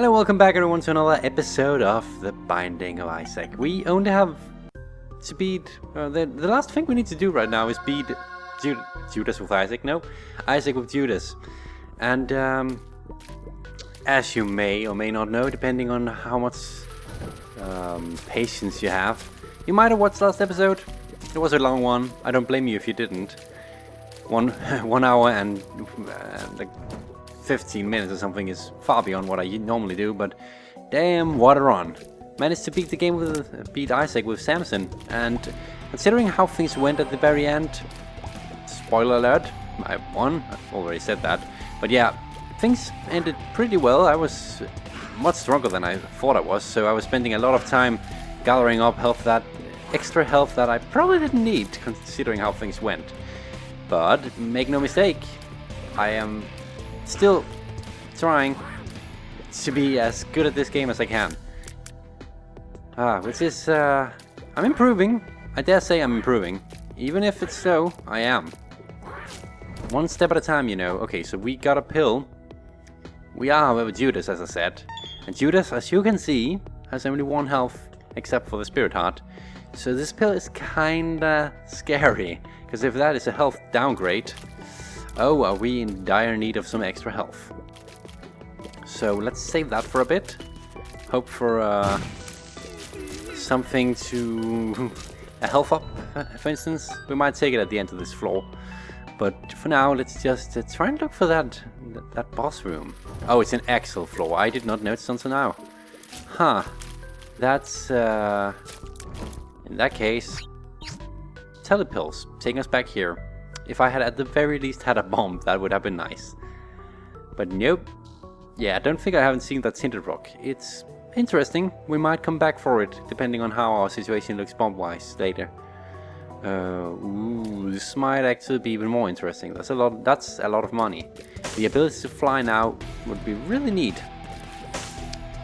Hello, welcome back everyone to another episode of The Binding of Isaac. We only have to beat... the last thing we need to do right now is beat Judas with Isaac. No, Isaac with Judas. And as you may or may not know, depending on how much patience you have, you might have watched the last episode. It was a long one. I don't blame you if you didn't. 1 hour and like 15 minutes or something is far beyond what I normally do, but damn, what a run. Managed to beat Isaac with Samson, and considering how things went at the very end, spoiler alert, I won, I've already said that, but yeah, things ended pretty well. I was much stronger than I thought I was, so I was spending a lot of time gathering up extra health that I probably didn't need considering how things went. But make no mistake, I am still trying to be as good at this game as I can. Which is, I'm improving. I dare say I'm improving. Even if it's slow, I am. One step at a time, you know. Okay, so we got a pill. We are, however, Judas, as I said. And Judas, as you can see, has only 1 health, except for the Spirit Heart. So this pill is kinda scary, because if that is a health downgrade, oh, are we in dire need of some extra health. So let's save that for a bit. Hope for something to... a health up, for instance. We might take it at the end of this floor. But for now, let's just try and look for that boss room. Oh, it's an Axel floor. I did not notice until now. Huh. That's... in that case... Telepills, taking us back here. If I had at the very least had a bomb, that would have been nice. But nope. Yeah, I don't think I haven't seen that Tinted Rock. It's interesting. We might come back for it, depending on how our situation looks bomb-wise later. Ooh, this might actually be even more interesting. That's a lot of money. The ability to fly now would be really neat.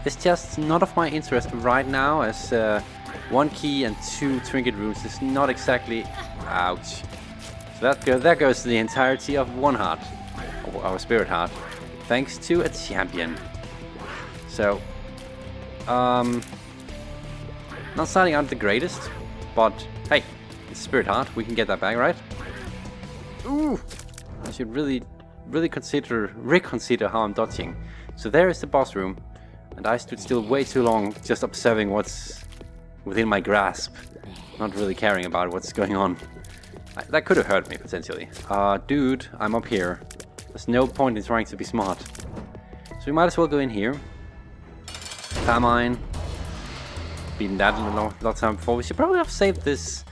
It's just not of my interest right now, as 1 key and 2 trinket rooms is not exactly... Ouch. So that goes to the entirety of 1 heart, our Spirit Heart, thanks to a champion. So, not starting out the greatest, but hey, it's Spirit Heart, we can get that back, right? Ooh, I should really reconsider how I'm dodging. So there is the boss room, and I stood still way too long just observing what's within my grasp, not really caring about what's going on. That could have hurt me, potentially. Dude, I'm up here. There's no point in trying to be smart. So we might as well go in here. Famine. Beaten that a lot of time before. We should probably have saved this...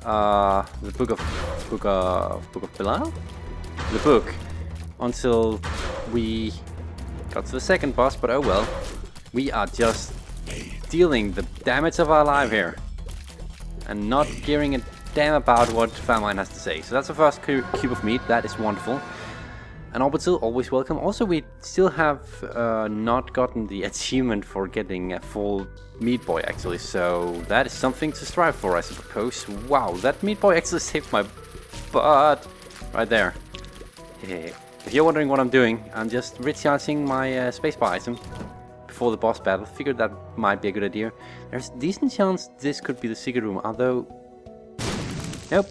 the Book of Belial? The book. Until we got to the second boss, but oh well. We are just dealing the damage of our life here. And not caring a damn about what Famine has to say. So that's the first cube of meat. That is wonderful. And Orbital, always welcome. Also, we still have not gotten the achievement for getting a full Meat Boy, actually. So that is something to strive for, I suppose. Wow, that Meat Boy actually saved my butt. Right there. Yeah. If you're wondering what I'm doing, I'm just recharging my spacebar item before the boss battle. Figured that might be a good idea. There's a decent chance this could be the secret room, although... Nope.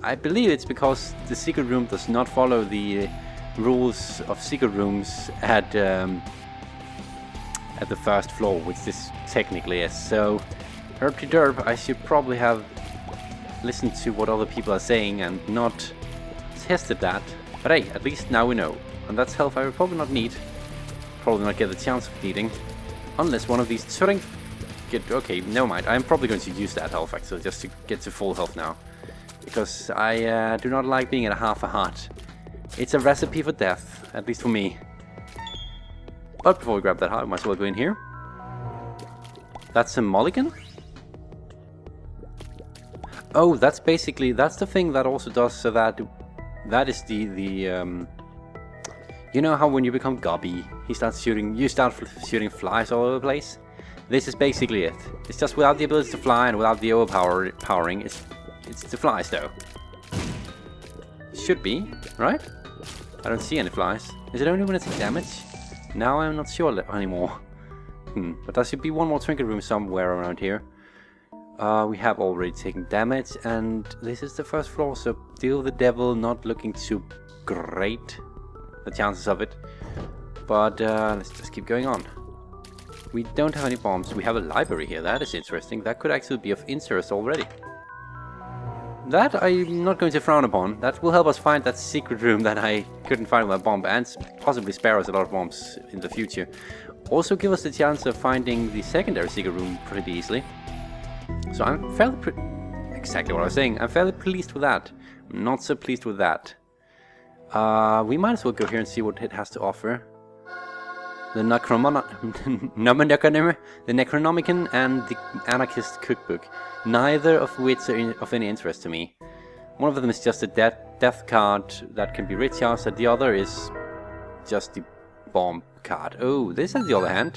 I believe it's because the secret room does not follow the rules of secret rooms at the first floor, which this technically is. So, herpy derp, I should probably have listened to what other people are saying and not tested that. But hey, at least now we know. And that's health I will probably not need. Probably not get the chance of needing. Unless one of these okay, never mind. I'm probably going to use that health actually, just to get to full health now. Because I do not like being at half a heart. It's a recipe for death, at least for me. But before we grab that heart, we might as well go in here. That's a mulligan? Oh, that's the thing that also does so that is the you know how when you become Gobby, you start shooting flies all over the place? This is basically it. It's just without the ability to fly and without the overpowering, it's the flies though. Should be, right? I don't see any flies. Is it only when it takes damage? Now I'm not sure anymore. But there should be one more trinket room somewhere around here. We have already taken damage, and this is the first floor, so deal with the devil, not looking too great, the chances of it. But let's just keep going on. We don't have any bombs. We have a library here. That is interesting. That could actually be of interest already. That I'm not going to frown upon. That will help us find that secret room that I couldn't find with a bomb, and possibly spare us a lot of bombs in the future. Also give us the chance of finding the secondary secret room pretty easily. So I'm fairly exactly what I was saying. I'm fairly pleased with that. I'm not so pleased with that. We might as well go here and see what it has to offer. The Necronomicon and the Anarchist Cookbook, neither of which are of any interest to me. One of them is just a death card that can be recharged, and the other is just the bomb card. Oh, this on the other hand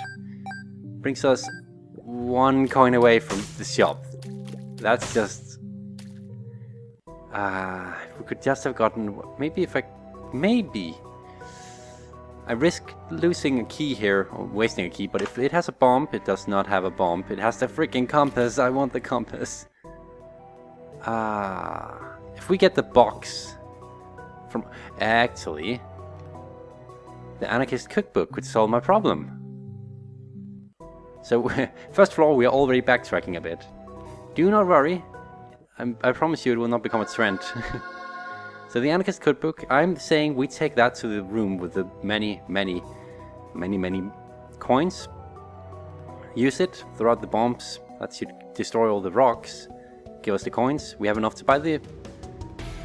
brings us 1 coin away from the shop. That's just... if we could just have gotten... Maybe I risk losing a key here, or wasting a key, but if it has a bomb, it does not have a bomb. It has the freaking compass. I want the compass. If we get the box from... Actually, the Anarchist Cookbook could solve my problem. So, first floor, we are already backtracking a bit. Do not worry. I promise you it will not become a trend. So the Anarchist Cookbook, I'm saying we take that to the room with the many coins. Use it, throw out the bombs. That should destroy all the rocks. Give us the coins. We have enough to buy the...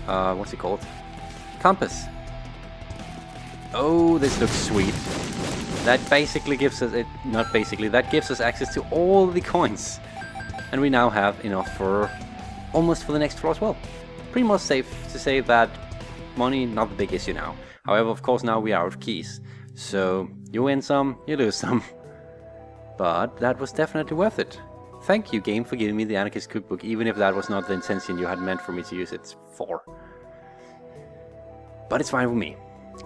what's it called? Compass. Oh, this looks sweet. That basically gives us... not basically, that gives us access to all the coins. And we now have enough for... almost for the next floor as well. Pretty much safe to say that money, not the big issue now. However, of course, now we are out of keys. So, you win some, you lose some. But that was definitely worth it. Thank you, game, for giving me the Anarchist Cookbook, even if that was not the intention you had meant for me to use it for. But it's fine with me.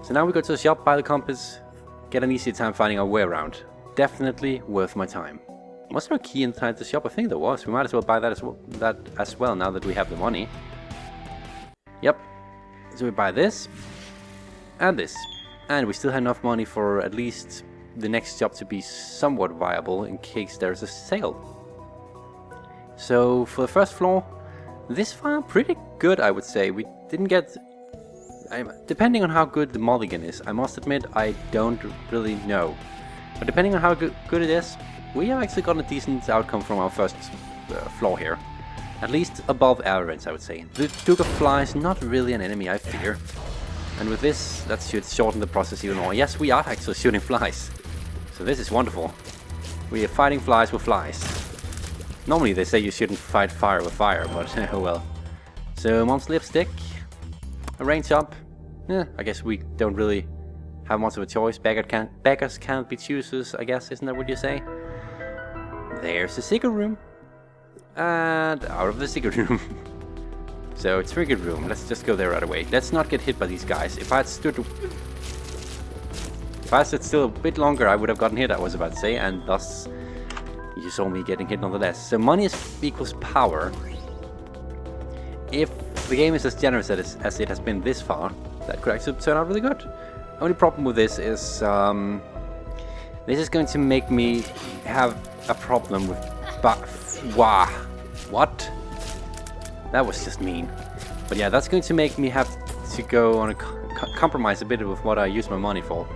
So now we go to the shop, buy the compass, get an easy time finding our way around. Definitely worth my time. Was there a key inside the shop? I think there was. We might as well buy that as well now that we have the money. Yep. So we buy this and this, and we still have enough money for at least the next job to be somewhat viable in case there's a sale. So for the first floor, this far pretty good, I would say. We didn't get... depending on how good the mulligan is, I must admit I don't really know. But depending on how good it is, we have actually gotten a decent outcome from our first floor here. At least above average, I would say. The Duke of Flies, not really an enemy, I fear. And with this, that should shorten the process even more. Yes, we are actually shooting flies. So this is wonderful. We are fighting flies with flies. Normally they say you shouldn't fight fire with fire, but oh well. So, Mom's Lipstick. A range up. I guess we don't really have much of a choice. Beggars can't be choosers, I guess, isn't that what you say? There's the secret room. And out of the secret room. So, trinket room. Let's just go there right away. Let's not get hit by these guys. If I had stood still a bit longer, I would have gotten hit, I was about to say, and thus you saw me getting hit nonetheless. So money equals power. If the game is as generous as it has been this far, that could actually turn out really good. Only problem with this is this is going to make me have a problem with wow. What? That was just mean. But yeah, that's going to make me have to go on a compromise a bit with what I use my money for.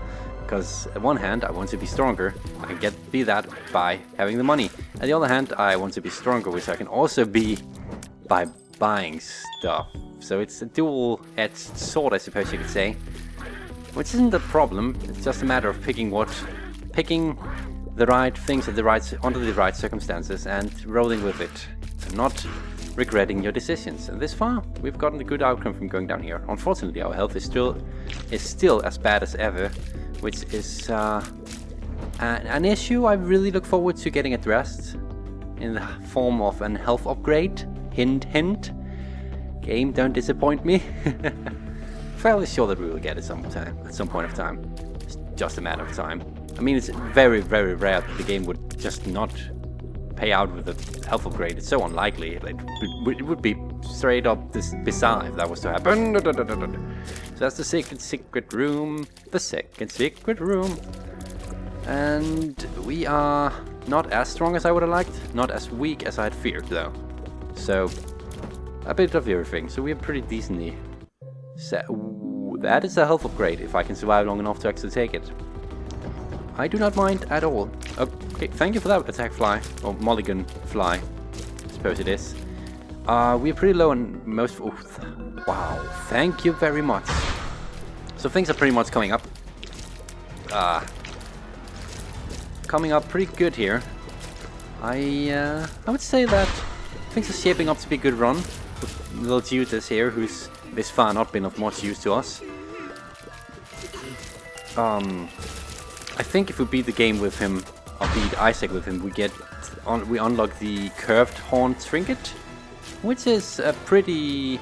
Because on one hand, I want to be stronger. I can be that by having the money. On the other hand, I want to be stronger, which I can also be by buying stuff. So it's a dual-edged sword, I suppose you could say. Which isn't a problem. It's just a matter of picking the right things at under the right circumstances and rolling with it. And not regretting your decisions. And this far, we've gotten a good outcome from going down here. Unfortunately, our health is still as bad as ever, which is an issue I really look forward to getting addressed in the form of an health upgrade. Hint, hint. Game, don't disappoint me. Fairly sure that we will get it at some point of time. It's just a matter of time. I mean, it's very, very rare that the game would just not pay out with a health upgrade. It's so unlikely. It would be straight up bizarre if that was to happen. So that's the secret room. The second secret room. And we are not as strong as I would have liked. Not as weak as I had feared, though. So, a bit of everything. So we're pretty decently set. Ooh, that is a health upgrade if I can survive long enough to actually take it. I do not mind at all. Okay, thank you for that attack fly, or mulligan fly, I suppose it is. We're pretty low on most... Oh, wow, thank you very much. So things are pretty much coming up. Coming up pretty good here. I would say that things are shaping up to be a good run. With little Judas here, who's this far not been of much use to us. I think if we beat the game with him, or beat Isaac with him, we unlock the curved horn trinket, which is a pretty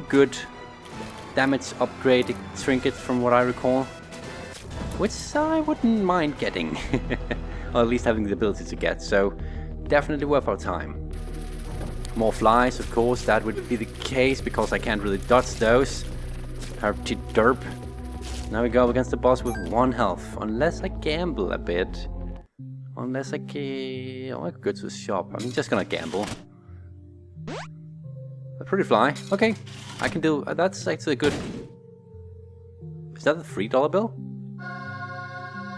good damage upgrade trinket from what I recall, which I wouldn't mind getting, or at least having the ability to get. So definitely worth our time. More flies, of course, that would be the case because I can't really dodge those. Herpty derp. Now we go up against the boss with 1 health, unless I gamble a bit. Unless I can... Oh, I could go to the shop. I'm just gonna gamble. A pretty fly. Okay, I can do... that's actually good. Is that a $3 bill?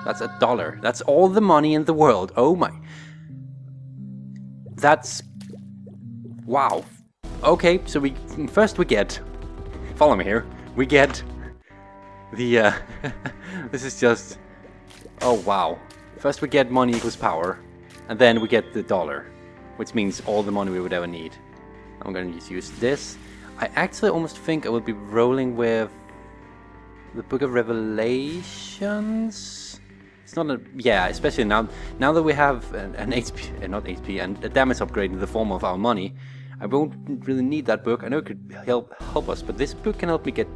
That's $1. That's all the money in the world. Oh my... That's... Wow. Okay, so first we get... Follow me here. We get... The, this is just... Oh, wow. First we get money equals power, and then we get the $1, which means all the money we would ever need. I'm gonna just use this. I actually almost think I will be rolling with the Book of Revelations. It's not a... Yeah, especially now that we have an HP... not HP, and a damage upgrade in the form of our money. I won't really need that book. I know it could help us, but this book can help me get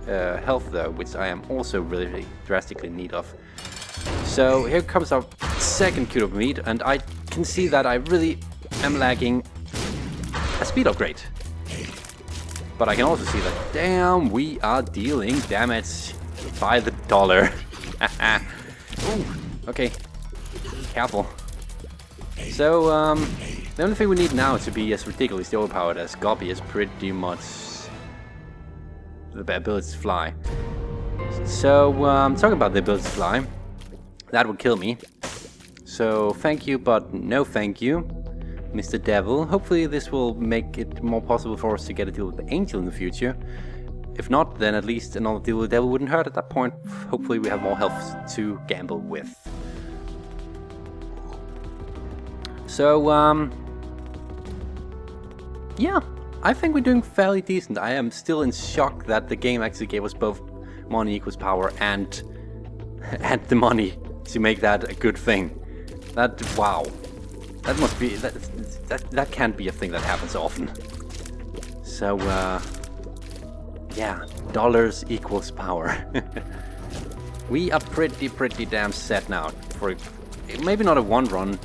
health though, which I am also really drastically in need of. So here comes our second cube of meat, and I can see that I really am lagging a speed upgrade. But I can also see that, damn, we are dealing damage by the $1. Ooh, okay, careful. So, the only thing we need now to be as ridiculously overpowered as Guppy is pretty much the ability to fly. So, talking about the ability to fly, that would kill me. So, thank you, but no thank you, Mr. Devil. Hopefully this will make it more possible for us to get a deal with the Angel in the future. If not, then at least another deal with the Devil wouldn't hurt at that point. Hopefully we have more health to gamble with. So, yeah, I think we're doing fairly decent. I am still in shock that the game actually gave us both money equals power and the money to make that a good thing. That, wow. That must be, that can't be a thing that happens often. So, yeah, dollars equals power. We are pretty damn set now for maybe not a one run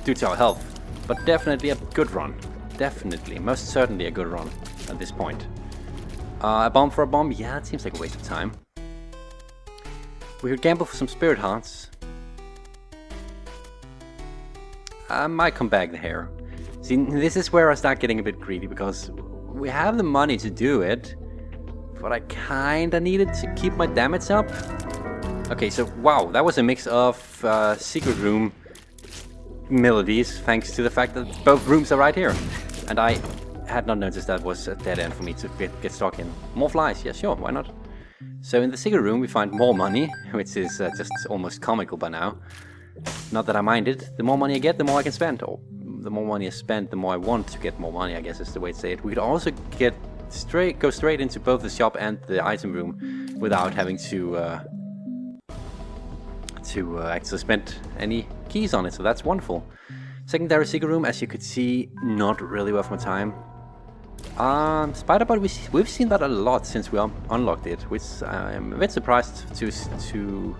due to our health, but definitely a good run. Definitely, most certainly a good run at this point. A bomb for a bomb? Yeah, it seems like a waste of time. We could gamble for some spirit hearts. I might come back here. See, this is where I start getting a bit greedy, because we have the money to do it, but I kinda needed to keep my damage up. Okay, so wow, that was a mix of secret room melodies, thanks to the fact that both rooms are right here. And I had not noticed that was a dead end for me to get stuck in. More flies, yeah, sure, why not? So in the secret room we find more money, which is just almost comical by now. Not that I mind it. The more money I get, the more I can spend. Or the more money I spend, the more I want to get more money, I guess is the way to say it. We could also go straight into both the shop and the item room without having to actually spend any keys on it, so that's wonderful. Secondary secret room, as you could see, not really worth my time. Spider Bot, we've seen that a lot since we unlocked it, which I'm a bit surprised to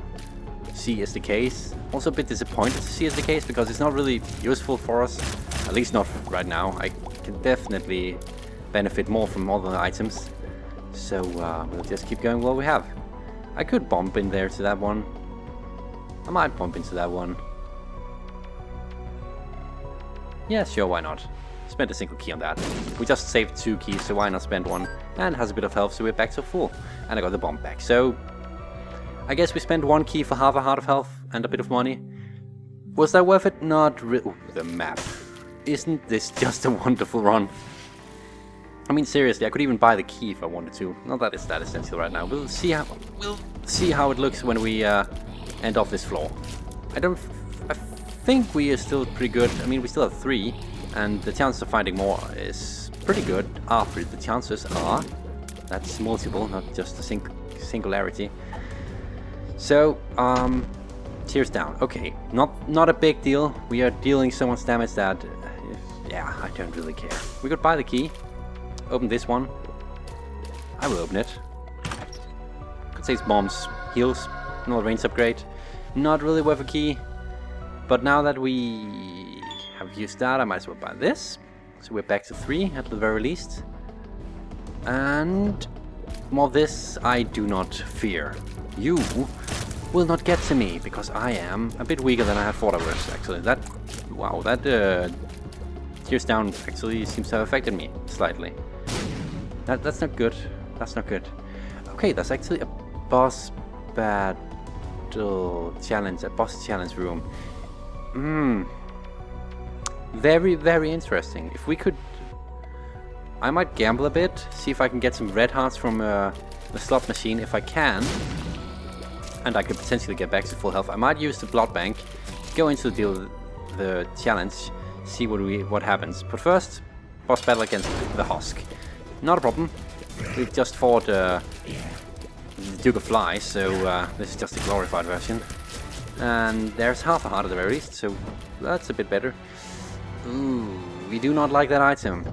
see is the case. Also a bit disappointed to see is the case because it's not really useful for us. At least not right now. I can definitely benefit more from other items. So we'll just keep going what we have. I could bump in there to that one. I might bump into that one. Yeah, sure, why not? Spend a single key on that. We just saved 2 keys, so why not spend one? And has a bit of health, so we're back to full. And I got the bomb back. So I guess we spent 1 key for half a heart of health and a bit of money. Was that worth it? Not really. Ooh, the map. Isn't this just a wonderful run? I mean, seriously, I could even buy the key if I wanted to. Not that it's that essential right now. We'll see how it looks when we end off this floor. I think we are still pretty good. I mean, we still have 3, and the chance of finding more is pretty good. After the chances are, that's multiple, not just a singularity. So, tears down. Okay, not a big deal. We are dealing so much damage that, yeah, I don't really care. We could buy the key. Open this one. I will open it. Could say it's bombs, heals, another range upgrade. Not really worth a key. But now that we have used that, I might as well buy this. So we're back to 3 at the very least. And more of this I do not fear. You will not get to me because I am a bit weaker than I had thought I was. Actually, wow, that tears down actually seems to have affected me slightly. That's not good. That's not good. Okay, that's actually a boss battle challenge, a boss challenge room. Very, very interesting. If we could, I might gamble a bit, see if I can get some red hearts from the slot machine. If I can, and I could potentially get back to full health, I might use the blood bank, go into the challenge, see what happens. But first, boss battle against the Husk. Not a problem. We've just fought the Duke of Flies, so this is just a glorified version. And there's half a heart at the very least, so that's a bit better. Ooh, we do not like that item.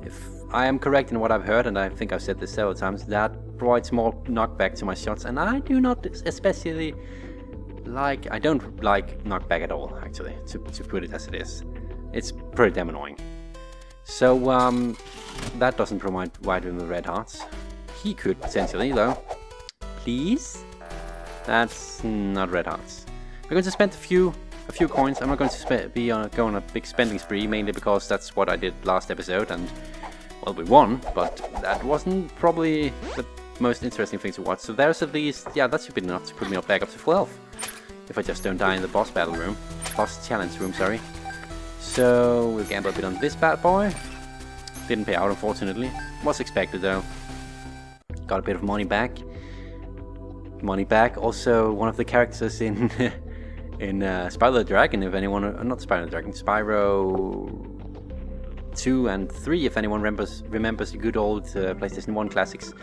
If I am correct in what I've heard, and I think I've said this several times, that provides more knockback to my shots, and I do not especially like... I don't like knockback at all, actually, to put it as it is. It's pretty damn annoying. So, that doesn't provide him with red hearts. He could potentially, though. Please? That's not red hearts. We're going to spend a few coins. I'm not going to go on a big spending spree, mainly because that's what I did last episode, and well, we won, but that wasn't probably the most interesting thing to watch. So there's at least, yeah, that should be enough to put me back up to full health. If I just don't die in the boss battle room, boss challenge room, sorry. So we'll gamble a bit on this bad boy. Didn't pay out, unfortunately. Was expected though. Got a bit of money back. Also, one of the characters in in Spyro the Dragon, if anyone, not Spyro the Dragon, Spyro 2 and 3, if anyone remembers the good old PlayStation 1 classics.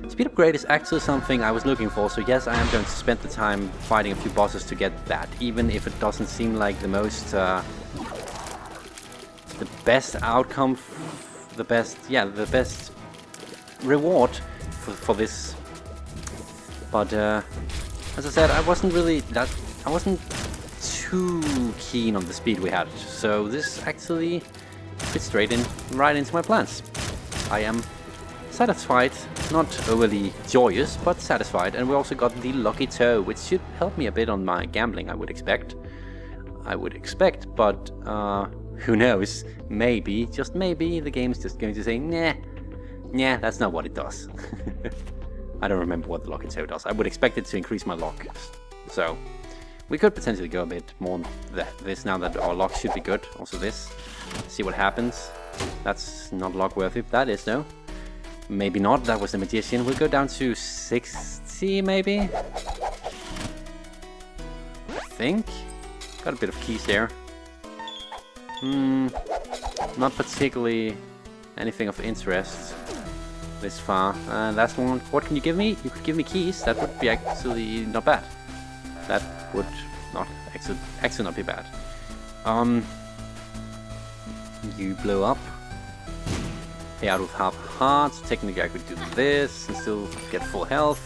Speed upgrade is actually something I was looking for, so yes, I am going to spend the time fighting a few bosses to get that, even if it doesn't seem like the most, the best outcome, the best reward for this. But as I said, I wasn't too keen on the speed we had, so this actually fits right into my plans. I am satisfied, not overly joyous, but satisfied, and we also got the Lucky Toe, which should help me a bit on my gambling, I would expect, but who knows, maybe, just maybe, the game's just going to say, nah, that's not what it does. I don't remember what the Lucky Toe does. I would expect it to increase my luck, so we could potentially go a bit more on this now that our luck should be good. Also this, see what happens. That's not luck worthy. That is though. Maybe not. That was the magician. We'll go down to 60 maybe. I think. Got a bit of keys there. Not particularly anything of interest this far. Last one. What can you give me? You could give me keys. That would be actually not bad. That would not actually not be bad. You blow up. Pay out with half heart. Technically I could do this and still get full health.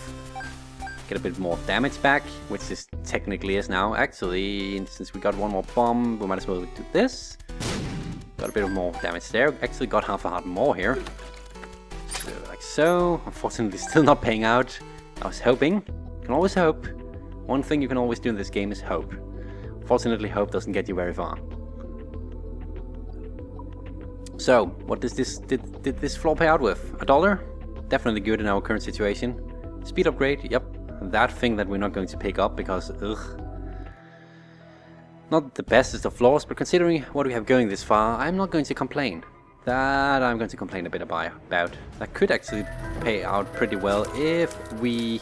Get a bit more damage back, which is technically is now. Actually, since we got one more bomb, we might as well do this. Got a bit of more damage there. Actually got half a heart more here. So, like so. Unfortunately, still not paying out. I was hoping. You can always hope. One thing you can always do in this game is hope. Unfortunately, hope doesn't get you very far. So, what does this did this floor pay out with? $1? Definitely good in our current situation. Speed upgrade, yep. That thing that we're not going to pick up because, ugh. Not the bestest of floors, but considering what we have going this far, I'm not going to complain. That I'm going to complain a bit about. That could actually pay out pretty well if we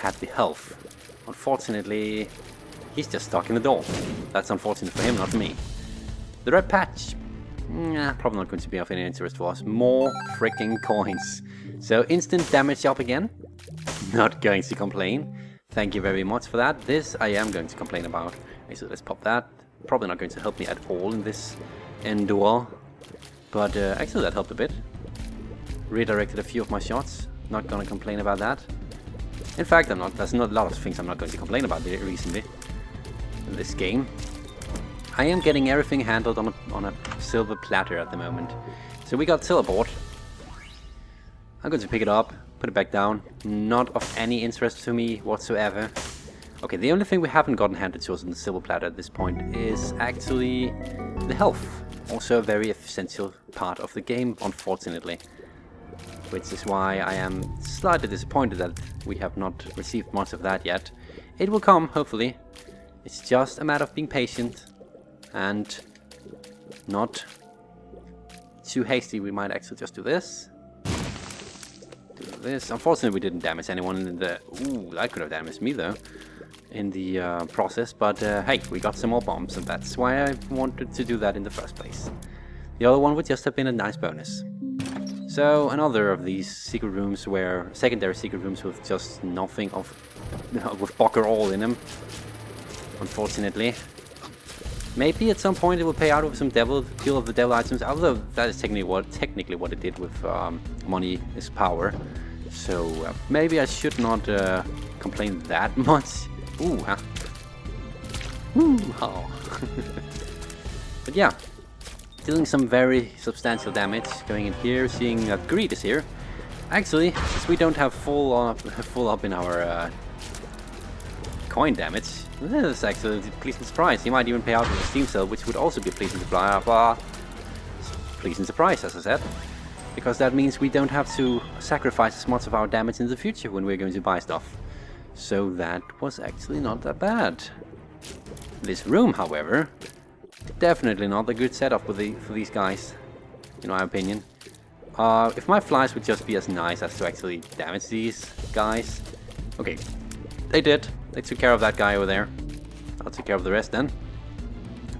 had the health. Unfortunately, he's just stuck in the door. That's unfortunate for him, not for me. The red patch. Nah, probably not going to be of any interest for us. More freaking coins. So instant damage up again. Not going to complain. Thank you very much for that. This I am going to complain about. Okay, so let's pop that. Probably not going to help me at all in this end duel. But actually that helped a bit. Redirected a few of my shots. Not gonna complain about that. In fact, I'm not. There's not a lot of things I'm not going to complain about recently in this game. I am getting everything handled on a silver platter at the moment. So we got teleport. I'm going to pick it up, put it back down. Not of any interest to me whatsoever. Okay, the only thing we haven't gotten handed to us on the silver platter at this point is actually the health. Also a very essential part of the game, unfortunately. Which is why I am slightly disappointed that we have not received much of that yet. It will come, hopefully. It's just a matter of being patient and not too hasty. We might actually just do this. Do this. Unfortunately, we didn't damage anyone in the... Ooh, that could have damaged me, though, in the process. But, hey, we got some more bombs, and that's why I wanted to do that in the first place. The other one would just have been a nice bonus. So, another of these secret rooms where... Secondary secret rooms with just nothing of... with bugger all in them. Unfortunately. Maybe at some point it will pay out with some deal of the devil items, although that is technically what it did with money is power. So maybe I should not complain that much. Ooh, huh? Ooh, oh. But yeah, dealing some very substantial damage. Going in here, seeing that Greed is here. Actually, since we don't have full up in our coin damage, this is actually a pleasant surprise. He might even pay out with a Steam Cell, which would also be a pleasant surprise, as I said. Because that means we don't have to sacrifice as much of our damage in the future when we're going to buy stuff. So that was actually not that bad. This room, however, definitely not a good setup for these guys, in my opinion. If my flies would just be as nice as to actually damage these guys. Okay, they did. They took care of that guy over there. I'll take care of the rest then.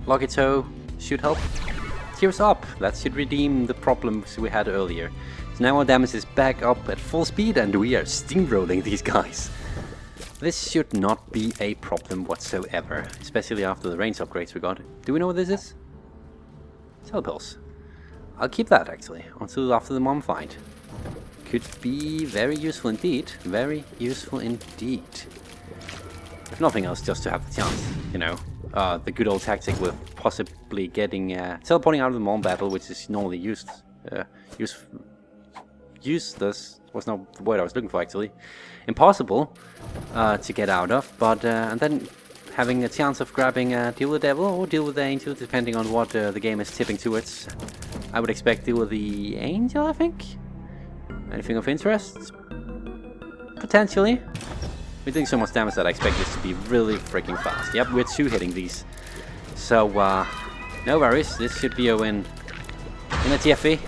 Lucky Toe should help. Tears up. That should redeem the problems we had earlier. So now our damage is back up at full speed and we are steamrolling these guys. This should not be a problem whatsoever. Especially after the range upgrades we got. Do we know what this is? Telepulse. I'll keep that actually. Until after the mom fight. Could be very useful indeed. Very useful indeed. If nothing else, just to have the chance, you know, the good old tactic with possibly getting teleporting out of the mom battle, which is normally useless was not the word I was looking for actually. Impossible to get out of, but and then having a chance of grabbing Deal with the Devil or Deal with the Angel, depending on what the game is tipping towards. I would expect Deal with the Angel, I think. Anything of interest? Potentially. We're doing so much damage that I expect this to be really freaking fast. Yep, we're two-hitting these. So, no worries. This should be a win. In a jiffy.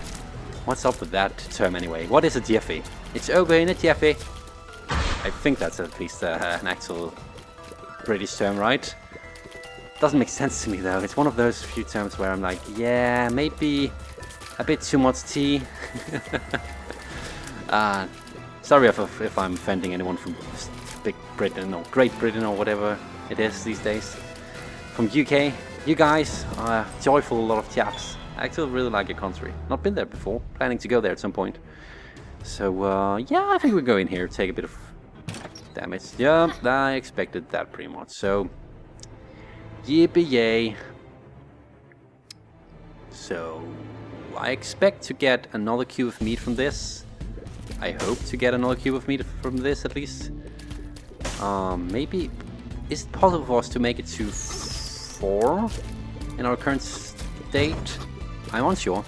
What's up with that term anyway? What is a jiffy? It's over in a jiffy. I think that's at least an actual British term, right? Doesn't make sense to me though. It's one of those few terms where I'm like, yeah, maybe a bit too much tea. Sorry if I'm offending anyone from Big Britain or Great Britain or whatever it is these days. From UK, you guys are joyful, a lot of chaps. I actually really like your country. Not been there before, planning to go there at some point. So yeah, I think we'll go in here, take a bit of damage. Yeah, I expected that pretty much. So, yippee yay. So, I expect to get another cube of meat from this. I hope to get another cube of meat from this at least. Maybe... Is it possible for us to make it to 4 in our current state? I'm unsure.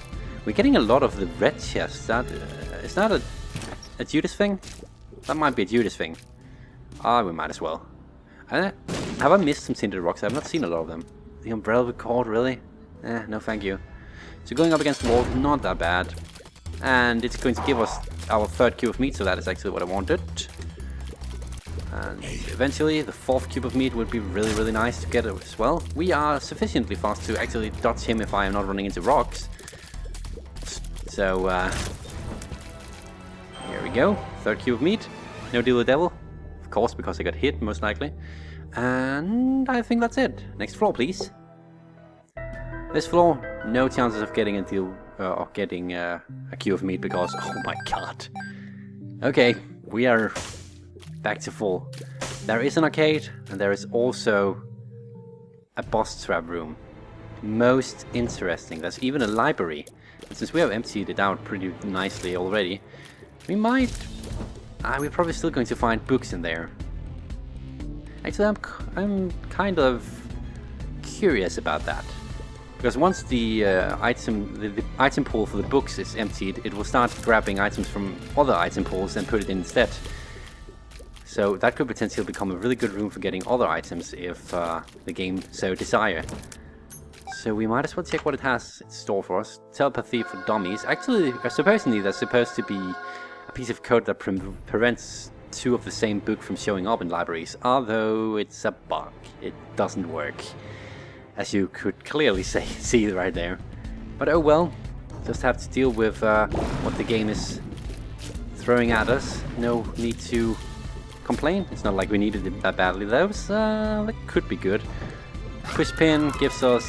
We're getting a lot of the red chests. Is that a Judas thing? That might be a Judas thing. We might as well. Have I missed some tinted rocks? I've not seen a lot of them. The umbrella cord, really? No thank you. So going up against the wall, not that bad. And it's going to give us our 3rd cube of meat, so that is actually what I wanted. And eventually the 4th cube of meat would be really, really nice to get as well. We are sufficiently fast to actually dodge him if I am not running into rocks. So, here we go. 3rd cube of meat. No deal with devil. Of course, because I got hit, most likely. And I think that's it. Next floor, please. This floor, no chances of getting a deal, or getting a cube of meat because, oh my god. Okay, we are back to full. There is an arcade, and there is also a boss trap room. Most interesting. There's even a library. And since we have emptied it out pretty nicely already, we might... we're probably still going to find books in there. Actually, I'm kind of curious about that. Because once the item pool for the books is emptied, it will start grabbing items from other item pools and put it in instead. So that could potentially become a really good room for getting other items if the game so desire. So we might as well check what it has in store for us. Telepathy for dummies. Actually, supposedly there's supposed to be a piece of code that prevents 2 of the same book from showing up in libraries. Although it's a bug. It doesn't work. As you could clearly see right there. But oh well. Just have to deal with what the game is throwing at us. No need to complain. It's not like we needed it that badly. That could be good. Push pin gives us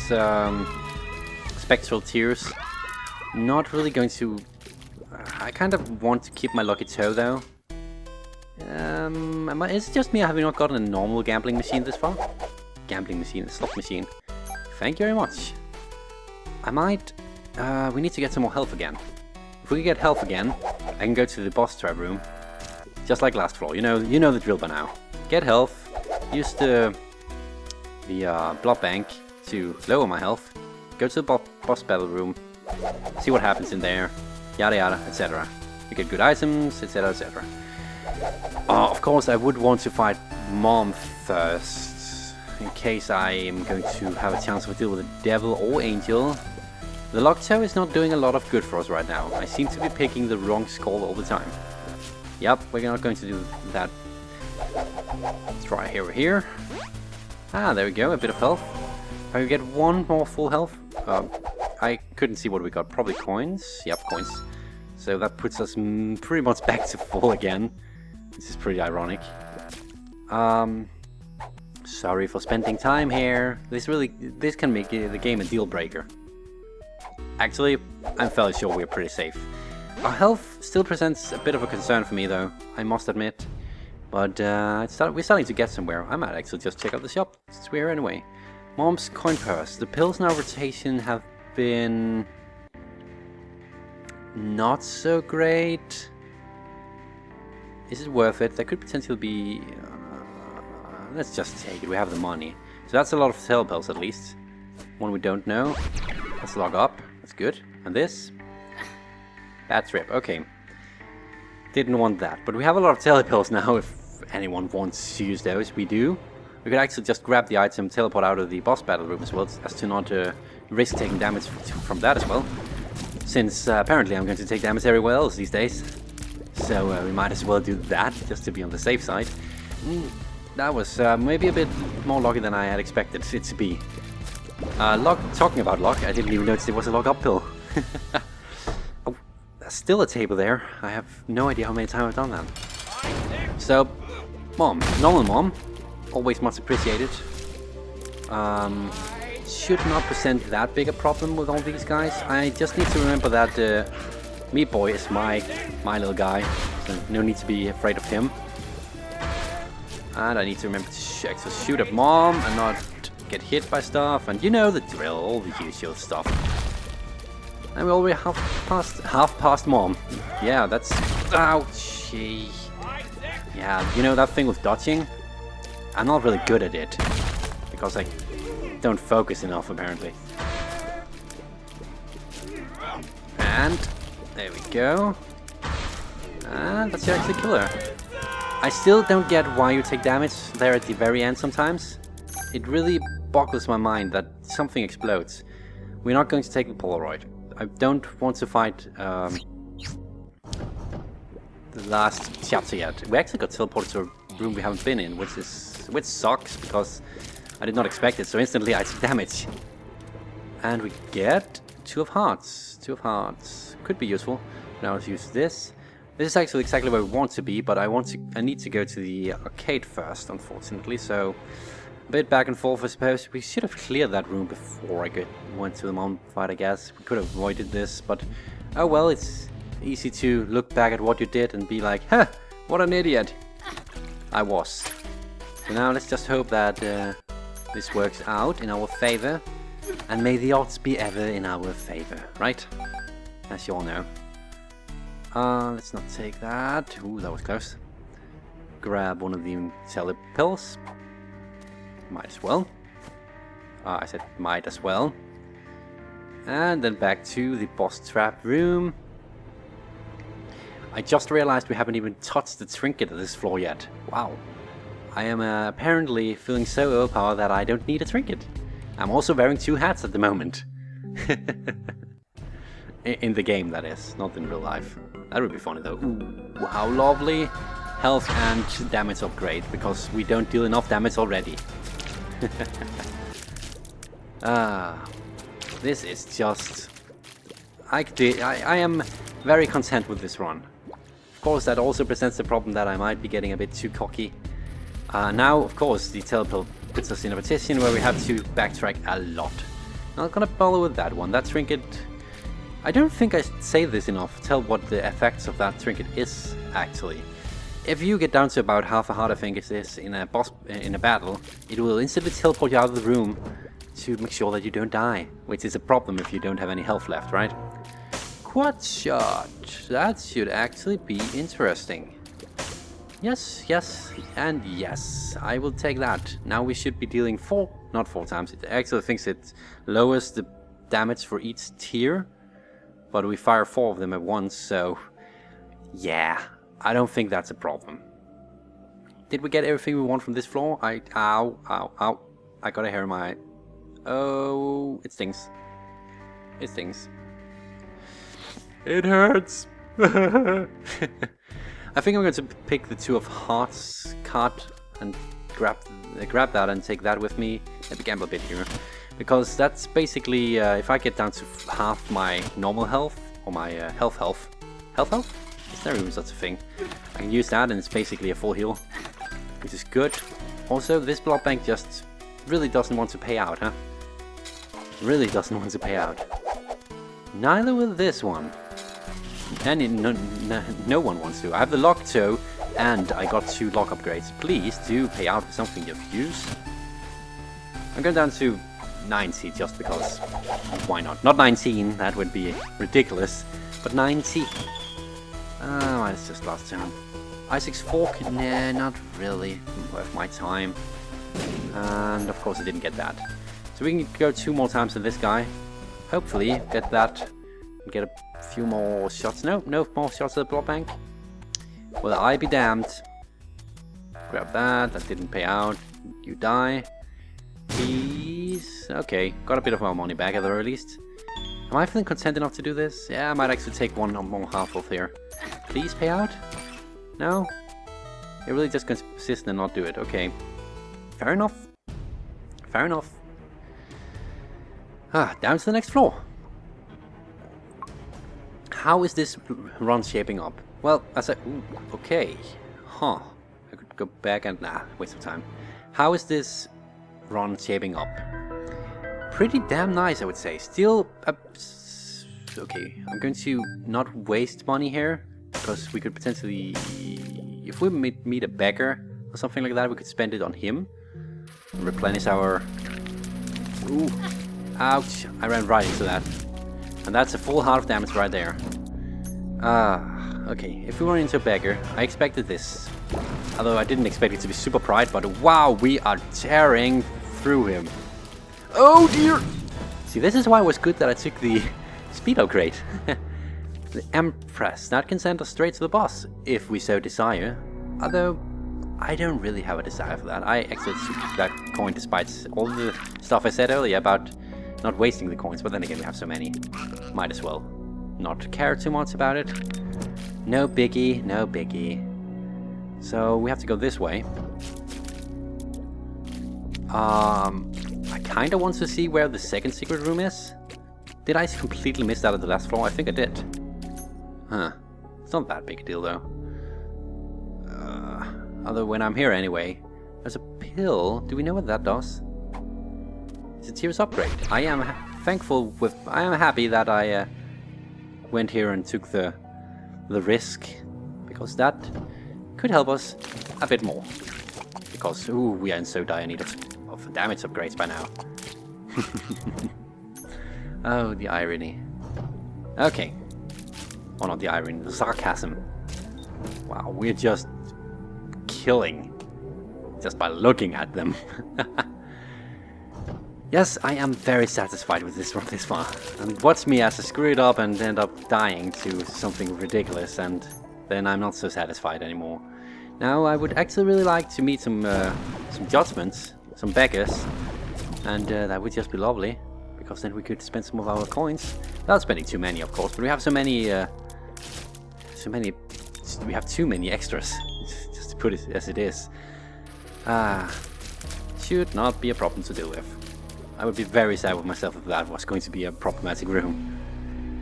spectral tears. Not really going to... I kind of want to keep my lucky toe though. Is it just me? Have we not gotten a normal gambling machine this far? Gambling machine, a slot machine. Thank you very much. I might... we need to get some more health again. If we get health again, I can go to the boss trap room. Just like last floor. You know the drill by now. Get health. Use the blood bank to lower my health. Go to the boss battle room. See what happens in there. Yada yada, etc. We get good items, etc, etc. Of course, I would want to fight Mom first, in case I am going to have a chance to deal with a devil or angel. The locked toe is not doing a lot of good for us right now. I seem to be picking the wrong skull all the time. Yep, we're not going to do that. Let's try here. There we go, a bit of health. If I get 1 more full health. I couldn't see what we got. Probably coins. Yep, coins. So that puts us pretty much back to full again. This is pretty ironic. Sorry for spending time here. This can make the game a deal breaker. Actually, I'm fairly sure we're pretty safe. Our health still presents a bit of a concern for me though, I must admit. But we're starting to get somewhere. I might actually just check out the shop, since we're here anyway. Mom's coin purse. The pills in our rotation have been... not so great. Is it worth it? There could potentially be... let's just take it, we have the money. So that's a lot of tail pills at least. One we don't know. Let's log up, that's good. And this? Bad trip, okay. Didn't want that, but we have a lot of telepills now if anyone wants to use those, we do. We could actually just grab the item, teleport out of the boss battle room as well, as to not risk taking damage from that as well. Since apparently I'm going to take damage everywhere else these days. So we might as well do that, just to be on the safe side. That was maybe a bit more lucky than I had expected it to be. Talking about luck, I didn't even notice there was a log up pill. Oh, there's still a table there. I have no idea how many times I've done that. So, Mom, normal Mom, always much appreciated. Should not present that big a problem with all these guys. I just need to remember that Meat Boy is my little guy, so no need to be afraid of him. And I need to remember to actually shoot at Mom and not get hit by stuff. And you know the drill, all the usual stuff. And we're already half past Mom. Yeah, that's... Ouchie. Yeah, you know that thing with dodging? I'm not really good at it. Because I don't focus enough, apparently. And there we go. And that's actually killer. I still don't get why you take damage there at the very end sometimes. It really boggles my mind that something explodes. We're not going to take the Polaroid. I don't want to fight the last chapter yet. We actually got teleported to a room we haven't been in, which sucks because I did not expect it, so instantly I took damage. And we get Two of Hearts. Two of Hearts. Could be useful. Now let's use this. This is actually exactly where we want to be, but I need to go to the arcade first, unfortunately, so a bit back and forth, I suppose. We should have cleared that room before I went to the Mom fight, I guess. We could have avoided this, but oh well, it's easy to look back at what you did and be like, huh, what an idiot. I was. So now let's just hope that this works out in our favor, and may the odds be ever in our favor, right? As you all know. Let's not take that. Ooh, that was close. Grab one of the tele pills. Might as well. I said might as well. And then back to the boss trap room. I just realized we haven't even touched the trinket of this floor yet. Wow. I am apparently feeling so overpowered that I don't need a trinket. I'm also wearing two hats at the moment. In the game, that is, not in real life. That would be funny though. Ooh, how lovely. Health and damage upgrade, because we don't deal enough damage already. This is just... I am very content with this run. Of course, that also presents the problem that I might be getting a bit too cocky. Now, of course, the telepill puts us in a position where we have to backtrack a lot. Not gonna bother with that one. That trinket... I don't think I say this enough, tell what the effects of that trinket is, actually. If you get down to about half a heart, I think it is, in a battle, it will instantly teleport you out of the room to make sure that you don't die, which is a problem if you don't have any health left, right? Quad shot, that should actually be interesting. Yes, yes, and yes, I will take that. Now we should be dealing not four times, it actually thinks it lowers the damage for each tier. But we fire 4 of them at once, so yeah, I don't think that's a problem. Did we get everything we want from this floor? Ow. I got a hair in my eye. Oh, it stings. It stings. It hurts. I think I'm going to pick the Two of Hearts card and grab that and take that with me. Maybe gamble a bit here. Because that's basically, if I get down to half my normal health, or my health? Is there even such a thing? I can use that and it's basically a full heal, which is good. Also, this blood bank just really doesn't want to pay out, huh? Really doesn't want to pay out. Neither will this one. And no one wants to. I have the lock toe, and I got 2 lock upgrades. Please do pay out for something you've used. I'm going down to 90 just because. Why not? Not 19, that would be ridiculous. But 90. It's just last turn. Isaac's Fork? Nah, not really worth my time. And of course I didn't get that. So we can go 2 more times than this guy. Hopefully get that. And get a few more shots. No more shots at the blood bank. Well, I be damned. Grab that. That didn't pay out. You die. Please. Okay, got a bit of my money back at the very least. Am I feeling content enough to do this? Yeah, I might actually take one more half off here. Please pay out? No? You're really just going to persist and not do it. Okay. Fair enough. Fair enough. Down to the next floor. How is this run shaping up? Well, ooh, okay. Huh. I could go back and... Nah, waste of time. How is this run shaping up? Pretty damn nice, I would say. Still... okay, I'm going to not waste money here, because we could potentially... If we meet a beggar, or something like that. We could spend it on him. Replenish our... Ooh. Ouch. I ran right into that. And that's a full heart of damage right there. Okay. If we run into a beggar, I expected this. Although I didn't expect it to be super pride, but wow, we are tearing through him. Oh dear! See, this is why it was good that I took the speed upgrade. The Empress. That can send us straight to the boss, if we so desire. Although, I don't really have a desire for that. I actually took that coin despite all the stuff I said earlier about not wasting the coins, but then again we have so many. Might as well not care too much about it. No biggie, no biggie. So we have to go this way. I kinda want to see where the second secret room is. Did I completely miss that at the last floor? I think I did. Huh. It's not that big a deal though. Although when I'm here anyway, there's a pill. Do we know what that does? It's a Tears upgrade. I am I am happy that I went here and took the risk, because that could help us a bit more. Because ooh, we are in so dire need of damage upgrades by now. Oh, the irony. Okay. Oh, not the irony, the sarcasm. Wow, we're just killing just by looking at them. Yes, I am very satisfied with this from this far. And watch me as I screw it up and end up dying to something ridiculous, and then I'm not so satisfied anymore. Now, I would actually really like to meet some judgments, some beggars, and that would just be lovely, because then we could spend some of our coins. Without spending too many, of course, but we have so many, we have too many extras, just to put it as it is. Should not be a problem to deal with. I would be very sad with myself if that was going to be a problematic room.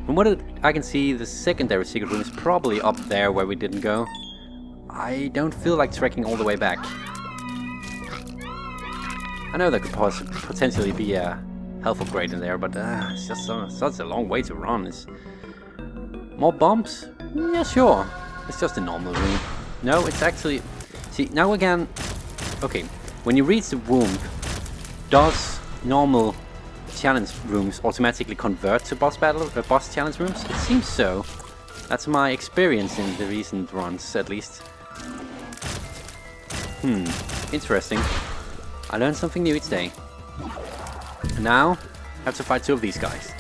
From what I can see, the secondary secret room is probably up there where we didn't go. I don't feel like trekking all the way back. I know there could potentially be a health upgrade in there, but it's just such a long way to run. It's more bumps? Yeah, sure. It's just a normal room. No, it's actually... See, now again... Okay, when you reach the womb, does normal challenge rooms automatically convert to boss challenge rooms? It seems so. That's my experience in the recent runs, at least. Interesting. I learned something new each day. And now, I have to fight two of these guys.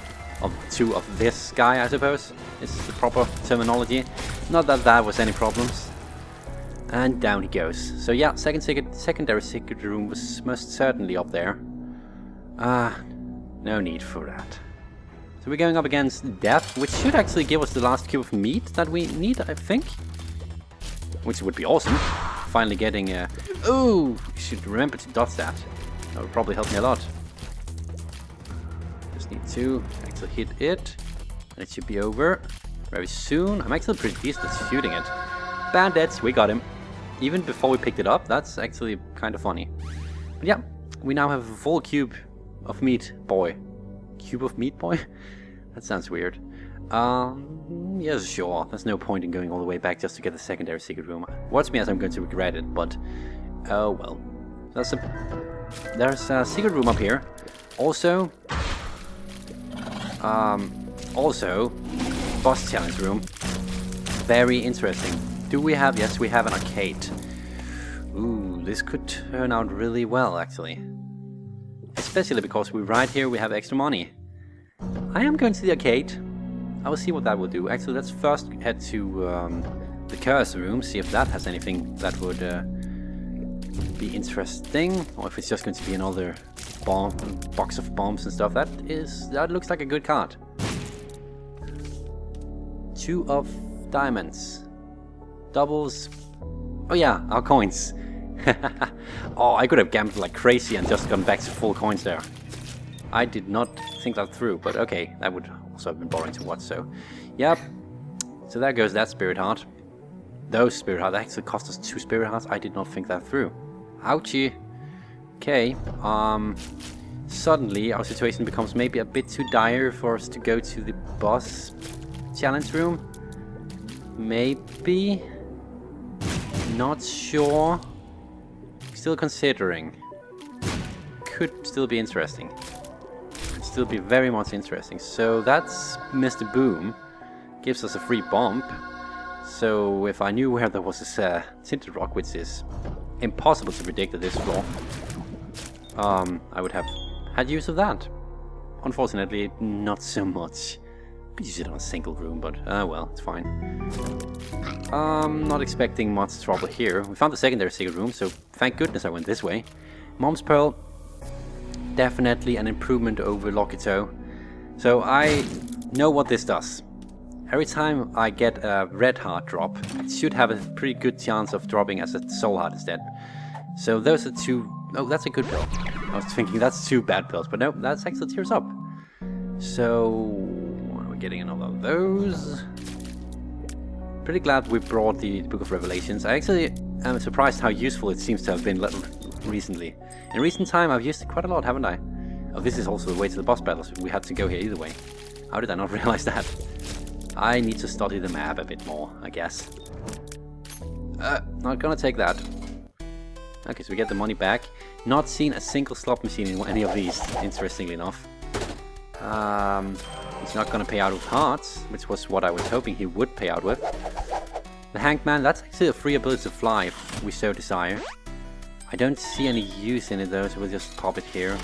Or two of this guy, I suppose, is the proper terminology. Not that that was any problems. And down he goes. So yeah, secondary secret room was most certainly up there. No need for that. So we're going up against Death, which should actually give us the last cube of meat that we need, I think. Which would be awesome. Finally getting a... Oh! You should remember to dodge that. That would probably help me a lot. Just need to actually hit it. And it should be over very soon. I'm actually pretty decent at shooting it. Bandits, we got him. Even before we picked it up, that's actually kind of funny. But yeah, we now have a full cube of meat boy. Cube of meat boy? That sounds weird. Yes, sure. There's no point in going all the way back just to get the secondary secret room. Watch me as I'm going to regret it, but... Oh well. There's a secret room up here. Also... Also... Boss challenge room. Very interesting. Do we have... Yes, we have an arcade. Ooh, this could turn out really well, actually. Especially because we're right here, we have extra money. I am going to the arcade. I will see what that will do. Actually, let's first head to the curse room, see if that has anything that would be interesting, or if it's just going to be another box of bombs and stuff. That looks like a good card. 2 of diamonds. Doubles. Oh yeah, our coins. Oh, I could have gambled like crazy and just gone back to full coins there. I did not think that through, but okay, that would also have been boring to watch, so... Yep. So there goes that spirit heart. Those spirit hearts actually cost us 2 spirit hearts. I did not think that through. Ouchie. Okay, suddenly our situation becomes maybe a bit too dire for us to go to the boss challenge room. Maybe. Not sure. still considering. Could still be interesting. Could still be very much interesting. So that's Mr. Boom. Gives us a free bump. So if I knew where there was this tinted rock, which is impossible to predict at this floor, I would have had use of that. Unfortunately, not so much. Could use it on a single room, but well, it's fine. Not expecting much trouble here. We found the secondary secret room, so thank goodness I went this way. Mom's Pearl, definitely an improvement over Lockito. So I know what this does. Every time I get a red heart drop, it should have a pretty good chance of dropping as a soul heart instead. So those are two... Oh, that's a good pill. I was thinking that's two bad pills, but no, that's actually tears up. So... we're getting another of those. Pretty glad we brought the Book of Revelations. I actually am surprised how useful it seems to have been recently. In recent time, I've used it quite a lot, haven't I? Oh, this is also the way to the boss battles. We had to go here either way. How did I not realize that? I need to study the map a bit more, I guess. Not gonna take that. Okay, so we get the money back. Not seen a single slot machine in any of these, interestingly enough. He's not gonna pay out with hearts, which was what I was hoping he would pay out with. The Hanged Man, that's actually a free ability to fly if we so desire. I don't see any use in it though, so we'll just pop it here.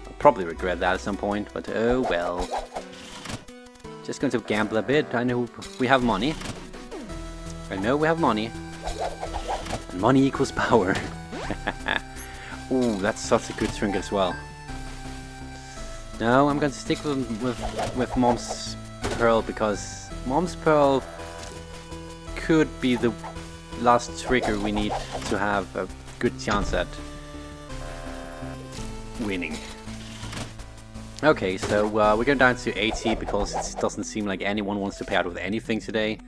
I'll probably regret that at some point, but oh well. Just going to gamble a bit. I know we have money. I know we have money. And money equals power. Ooh, that's such a good trinket as well. No, I'm going to stick with Mom's Pearl, because Mom's Pearl could be the last trigger we need to have a good chance at winning. Okay, so we're going down to 80 because it doesn't seem like anyone wants to pay out with anything today.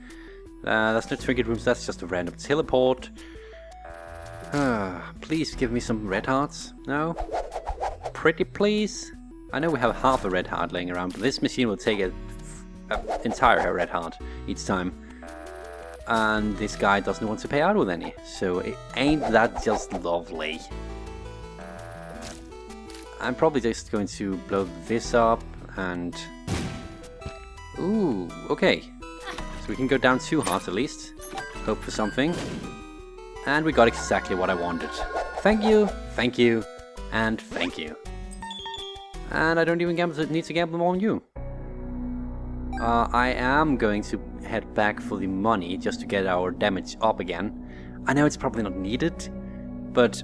That's no trinket rooms, that's just a random teleport. Please give me some red hearts. No? Pretty please? I know we have half a red heart laying around, but this machine will take an entire red heart each time. And this guy doesn't want to pay out with any, so ain't that just lovely? I'm probably just going to blow this up and... Ooh, okay. So we can go down 2 hearts at least. Hope for something. And we got exactly what I wanted. Thank you, and thank you. And I don't even need to gamble more on you. I am going to head back for the money just to get our damage up again. I know it's probably not needed, but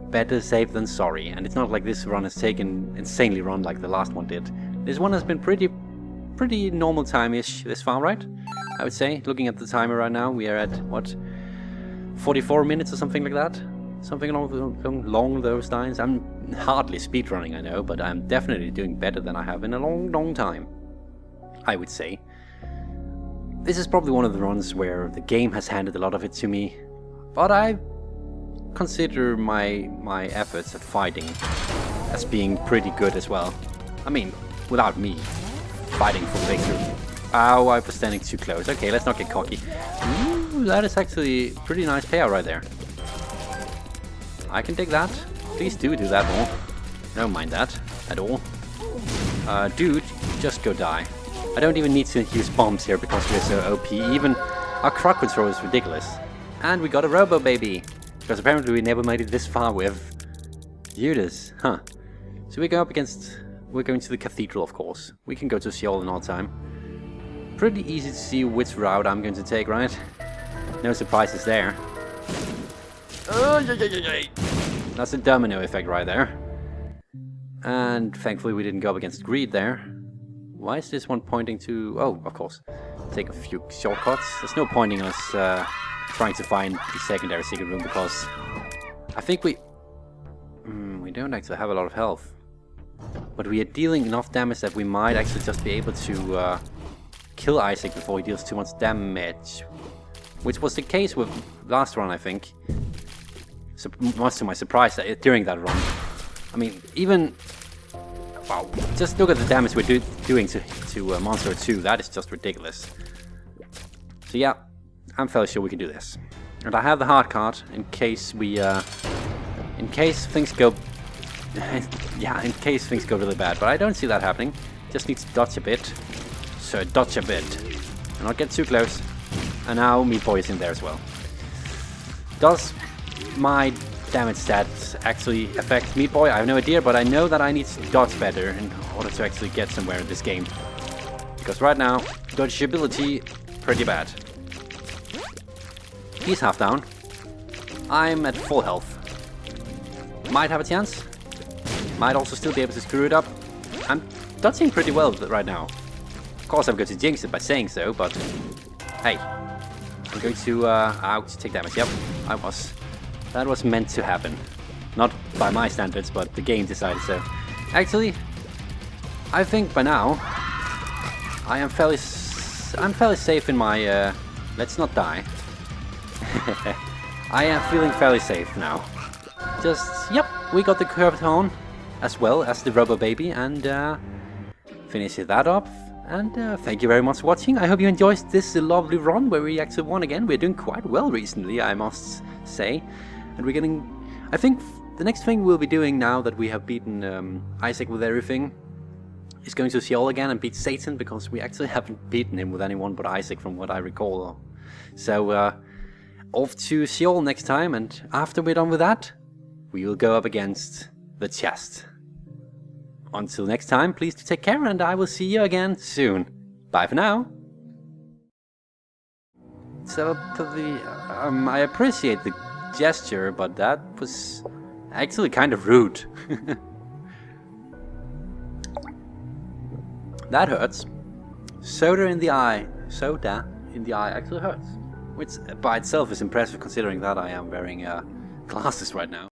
better safe than sorry. And it's not like this run has taken insanely long like the last one did. This one has been pretty normal time-ish this far, right? I would say, looking at the timer right now, we are at, what, 44 minutes or something like that? Something along those lines. I'm hardly speedrunning, I know, but I'm definitely doing better than I have in a long time, I would say. This is probably one of the runs where the game has handed a lot of it to me, but I consider my efforts at fighting as being pretty good as well. I mean, without me fighting for victory. Ow, I was standing too close. Okay, let's not get cocky. Ooh, that is actually a pretty nice payout right there. I can dig that. Please do that more. Don't mind that at all. Dude, just go die. I don't even need to use bombs here because we're so OP. Even our crowd control is ridiculous. And we got a Robo Baby. Because apparently we never made it this far with Judas. Huh. So we go up against... We're going to the cathedral, of course. We can go to Sheol in all time. Pretty easy to see which route I'm going to take, right? No surprises there. That's a domino effect right there. And thankfully we didn't go up against Greed there. Why is this one pointing to... Oh, of course. Take a few shortcuts. There's no point in us trying to find the secondary secret room because I think we don't actually have a lot of health. But we are dealing enough damage that we might actually just be able to kill Isaac before he deals too much damage. Which was the case with last run, I think. So, much to my surprise during that run. I mean, even... Wow, just look at the damage we're doing to Monster 2. That is just ridiculous. So yeah, I'm fairly sure we can do this. And I have the hard card in case we In case things go... yeah, in case things go really bad. But I don't see that happening. Just need to dodge a bit. So dodge a bit. And not get too close. And now Meat Boy is in there as well. Does my damage stats actually affect Meat Boy? I have no idea, but I know that I need to dodge better in order to actually get somewhere in this game. Because right now, dodgeability, pretty bad. He's half down. I'm at full health. Might have a chance. Might also still be able to screw it up. I'm dodging pretty well right now. Of course I'm going to jinx it by saying so, but... hey. I'm going to, ouch, take damage. Yep, I was. That was meant to happen. Not by my standards, but the game decided so. Actually, I think by now, I'm fairly safe in my, let's not die. I am feeling fairly safe now. Just, yep, we got the curved horn, as well as the Robo Baby, and finish that up. And thank you very much for watching. I hope you enjoyed this lovely run where we actually won again. We're doing quite well recently, I must say. And we're getting... I think the next thing we'll be doing now that we have beaten Isaac with everything is going to Sheol again and beat Satan, because we actually haven't beaten him with anyone but Isaac from what I recall. So off to Sheol next time, and after we're done with that, we will go up against the chest. Until next time, please do take care, and I will see you again soon. Bye for now. So, I appreciate the gesture, but that was actually kind of rude. That hurts. Soda in the eye actually hurts. Which by itself is impressive, considering that I am wearing glasses right now.